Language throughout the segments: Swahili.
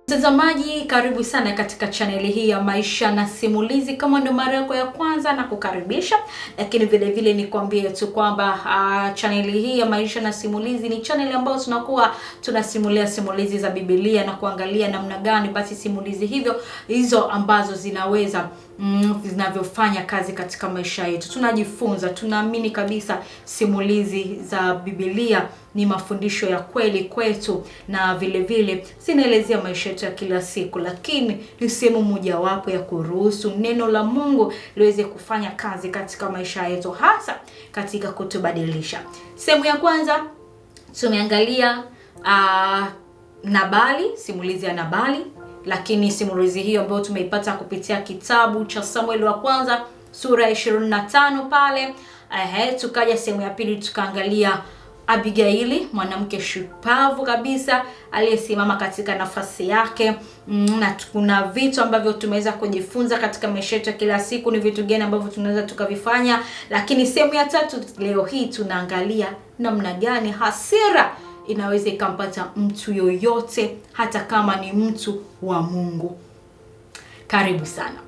Mtazamaji, karibu sana katika chaneli hii ya Maisha na Simulizi. Kama ndo mara yako ya kwanza na kukaribisha, lakini vile vile nikwambie tu kwamba chaneli hii ya Maisha na Simulizi ni chaneli ambayo tunakuwa tunasimulia simulizi za Biblia na kuangalia namna gani basi simulizi hizo ambazo zinaweza zinavyofanya kazi katika maisha yetu. Tunajifunza, tunaamini kabisa simulizi za Biblia ni mafundisho ya kweli kwetu, na vile vile zinaelezea maisha yetu ya kila siku, lakini ni sehemu mojawapo ya kuruhusu neno la Mungu liweze kufanya kazi katika maisha yetu, hasa katika kutubadilisha. Sehemu ya kwanza tumeangalia Nabali, simulizi ya Nabali, lakini simulizi hiyo ambayo tumeipata kupitia kitabu cha Samueli wa kwanza sura ya 25 pale. Tukaja sehemu ya pili tukaangalia Abigaili, mwanamke shupavu kabisa aliyesimama katika nafasi yake, na kuna vitu ambavyo tumeweza kujifunza katika maisha yetu kila siku, ni vitu gani ambavyo tunaweza tukavifanya. Lakini sehemu ya tatu leo hii tunaangalia namna gani hasira inaweza ikampata mtu yoyote, hata kama ni mtu wa Mungu. Karibu sana.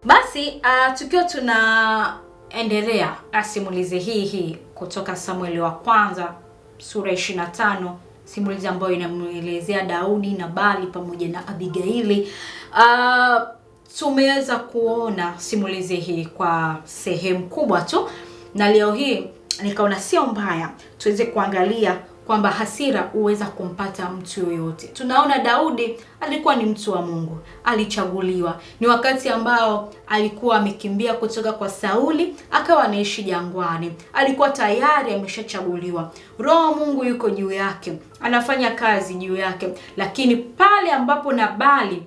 Basi tukiwa tunaendelea simulizi hii kutoka Samueli wa kwanza sura 25, simulizi ambayo inamuelezea Daudi, Nabali pamoja na Abigaili. Tumeweza kuona simulizi hii kwa sehemu kubwa tu, na leo hii nikaona sio mbaya tuweze kuangalia kwamba hasira huweza kumpata mtu yoyote. Tunaona Daudi alikuwa ni mtu wa Mungu, alichaguliwa. Ni wakati ambao alikuwa amekimbia kutoka kwa Sauli, akawa anaishi jangwani. Alikuwa tayari ameshachaguliwa. Roho Mungu yuko juu yake, anafanya kazi juu yake. Lakini pale ambapo Nabali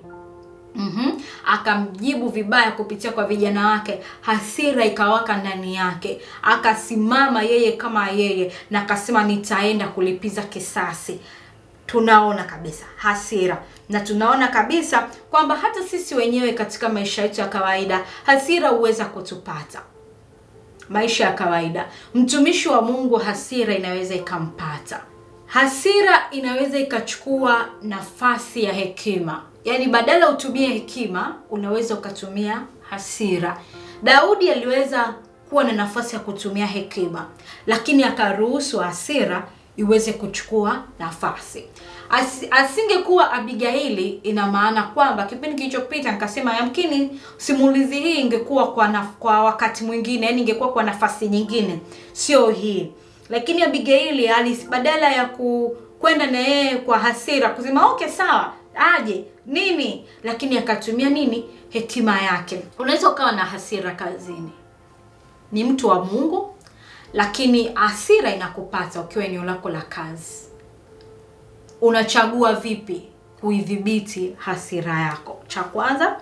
akamjibu vibaya kupitia kwa vijana wake, hasira ikawaka ndani yake. Akasimama yeye kama yeye na akasema nitaenda kulipiza kisasi. Tunaona kabisa hasira, na tunaona kabisa kwamba hata sisi wenyewe katika maisha yetu ya kawaida hasira huweza kutupata. Maisha ya kawaida, mtumishi wa Mungu hasira inaweza ikampata. Hasira inaweza ikachukua nafasi ya hekima. Yaani badala utumie hekima, unaweza ukatumia hasira. Daudi aliweza kuwa na nafasi ya kutumia hekima, lakini akaruhusu hasira iweze kuchukua nafasi. Asingekuwa Abigaili, ina maana kwamba kipindi kilichopita nikasema yamkini simulizi hii ingekuwa kwa wakati mwingine, yani ingekuwa kwa nafasi nyingine, sio hii. Lakini Abigaili badala ya kwenda na yeye kwa hasira kusema okay sawa aje nini, lakini akatumia nini? Hekima yake. Unaweza ukawa na hasira kazini, ni mtu wa Mungu, lakini hasira inakupata ukiwa eneo lako la kazi. Unachagua vipi kuidhibiti hasira yako? Cha kwanza,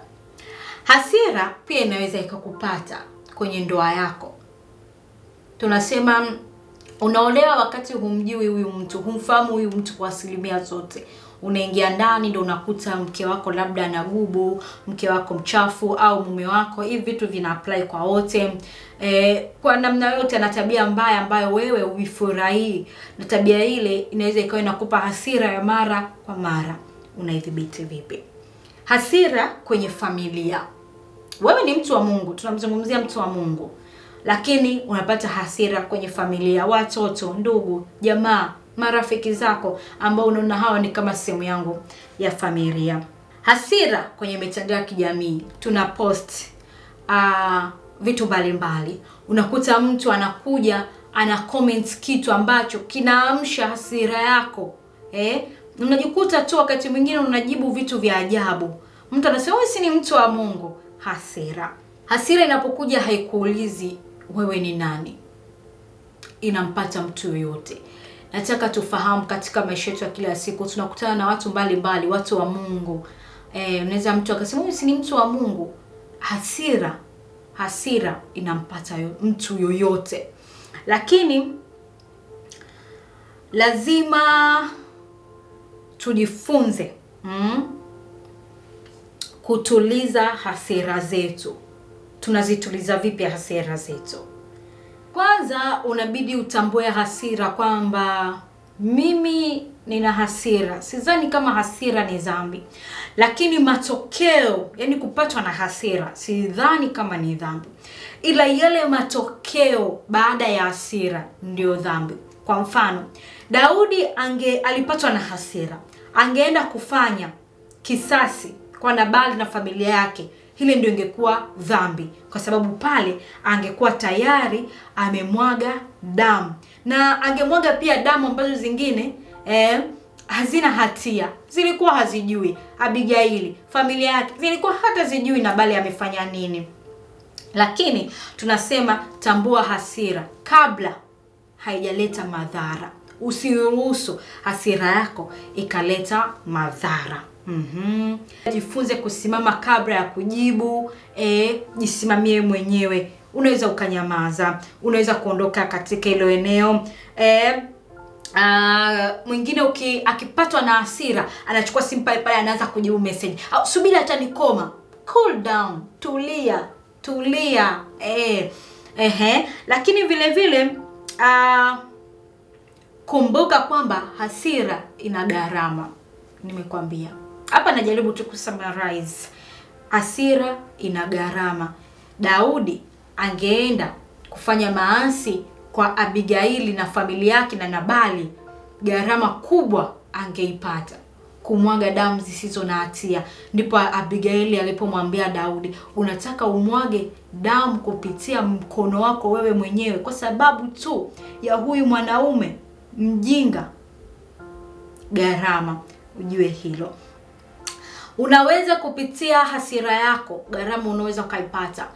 hasira pia inaweza ikakupata kwenye ndoa yako. Tunasema unaolewa wakati humjui huyu mtu, humfahamu huyu mtu kwa asilimia zote. Unaingia ndani ndio unakuta mke wako labda anagubu, mke wako mchafu, au mume wako. Hivi vitu vina apply kwa wote. Kwa namna yote ana tabia mbaya ambayo wewe uifurahii, na tabia ile inaweza ikawa inakupa hasira ya mara kwa mara. Unaidhibiti vipi hasira kwenye familia? Wewe ni mtu wa Mungu, tunamzungumzia mtu wa Mungu, lakini unapata hasira kwenye familia, watoto, ndugu, jamaa, marafiki zako ambao unaona hawa ni kama sehemu yangu ya familia. Hasira kwenye mitandao ya kijamii, tuna post vitu mbalimbali. Unakuta mtu anakuja ana comment kitu ambacho kinaamsha hasira yako. Unajikuta tu wakati mwingine unajibu vitu vya ajabu. Mtu anasema wewe si ni mtu wa Mungu. Hasira inapokuja haikuulizi wewe ni nani, inampata mtu yoyote. Nataka tufahamu katika maisha yetu ya kila siku tunakutana na watu mbalimbali, watu wa Mungu. Unaweza mtu akasema wewe si ni mtu wa Mungu. Hasira inampata mtu yoyote. Lakini lazima tujifunze kutuliza hasira zetu. Tunazituliza vipi hasira zetu? Kwanza unabidi utambue hasira kwamba mimi nina hasira. Sidhani kama hasira ni dhambi. Lakini matokeo, yani kupatwa na hasira, sidhani kama ni dhambi. Ila yale matokeo baada ya hasira ndio dhambi. Kwa mfano, Daudi alipatwa na hasira. Angeenda kufanya kisasi kwa Nabali na familia yake. Hile ndio ingekuwa dhambi, kwa sababu pale angekuwa tayari amemwaga damu, na angemwaga pia damu ambazo zingine hazina hatia, zilikuwa hazijui. Abigaili, familia yake zilikuwa hata zijui Nabali amefanya nini. Lakini tunasema tambua hasira kabla haijaleta madhara. Usiruhusu hasira yako ikaleta madhara. Jifunze kusimama kabla ya kujibu. Jisimamie mwenyewe. Unaweza ukanyamaza, unaweza kuondoka katika hilo eneo. Mwingine akipatwa na hasira anachukua simu pale anaanza kujibu message. Subiri hata nikoma. Cool down, tulia. Lakini vile vile kumbuka kwamba hasira ina gharama. Nimekwambia. Hapa najaribu tu kusummarize. Hasira ina gharama. Daudi angeenda kufanya maasi kwa Abigaili na familia yake na Nabali, gharama kubwa angeipata, kumwaga damu zisizo na hatia. Ndipo Abigaili alipomwambia Daudi, unataka umwage damu kupitia mkono wako wewe mwenyewe kwa sababu tu ya huyu mwanaume mjinga? Gharama, ujue hilo. Unaweza kupitia hasira yako, gharama unaweza ukaipata.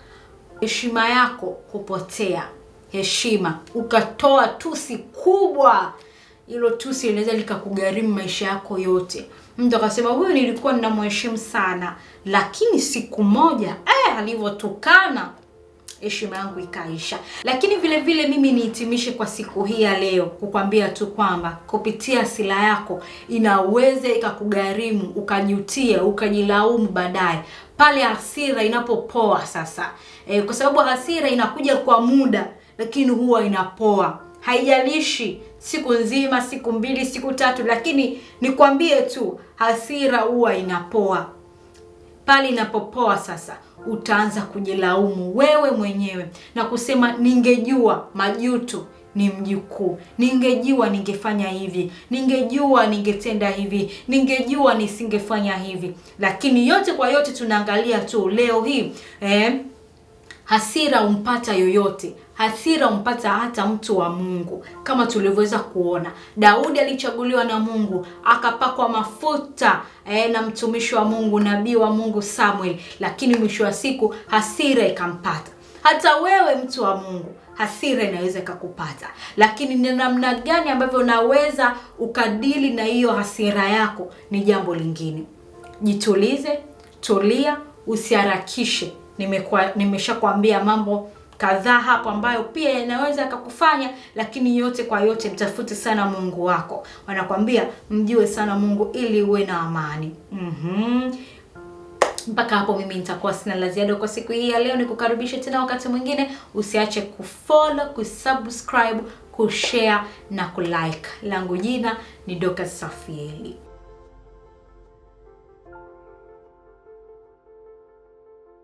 Heshima yako kupotea. Heshima, ukatoa tusi kubwa. Hilo tusi linaweza likakugharimu maisha yako yote. Mtu akasema huyu nilikuwa ninamheshimu sana, lakini siku moja alivyotukana heshima yangu ikaisha. Lakini vile vile mimi nihitimishe kwa siku hii ya leo kukwambia tu kwamba kupitia hasira yako inaweza ikakugharimu, ukajutia, ukajilaumu baadaye pale hasira inapopoa sasa. Kwa sababu hasira inakuja kwa muda, lakini huwa inapoa. Haijalishi siku nzima, siku 2, siku 3, lakini nikwambie tu hasira huwa inapoa. Pale inapopoa sasa utaanza kujilaumu wewe mwenyewe na kusema ningejua. Majuto ni mjukuu. Ningejua ningefanya hivi, ningejua ningetenda hivi, ningejua nisingefanya hivi. Lakini yote kwa yote tunaangalia tu leo hii hasira umpata yoyote. Hasira umpata hata mtu wa Mungu. Kama tulivyoweza kuona, Daudi alichaguliwa na Mungu, akapakwa mafuta na mtumishi wa Mungu, nabii wa Mungu Samuel, lakini mwisho wa siku hasira ikampata. Hata wewe mtu wa Mungu, hasira inaweza ikakupata. Lakini ni namna gani ambavyo unaweza ukadili na hiyo hasira yako ni jambo lingine. Jitulize, tulia, usiharakishe. Nimeshakwambia mambo kadhaa hapo ambayo pia yanaweza kukufanya, lakini yote kwa yote mtafute sana Mungu wako. Wanakwambia mjue sana Mungu ili uwe na amani. Mpaka hapo mimi nitakuwa sina la ziada kwa siku hii ya leo. Nikukaribisha tena wakati mwingine. Usiache kufollow, kusubscribe, kushare na kulike. Langu jina ni Dorcas Safieli.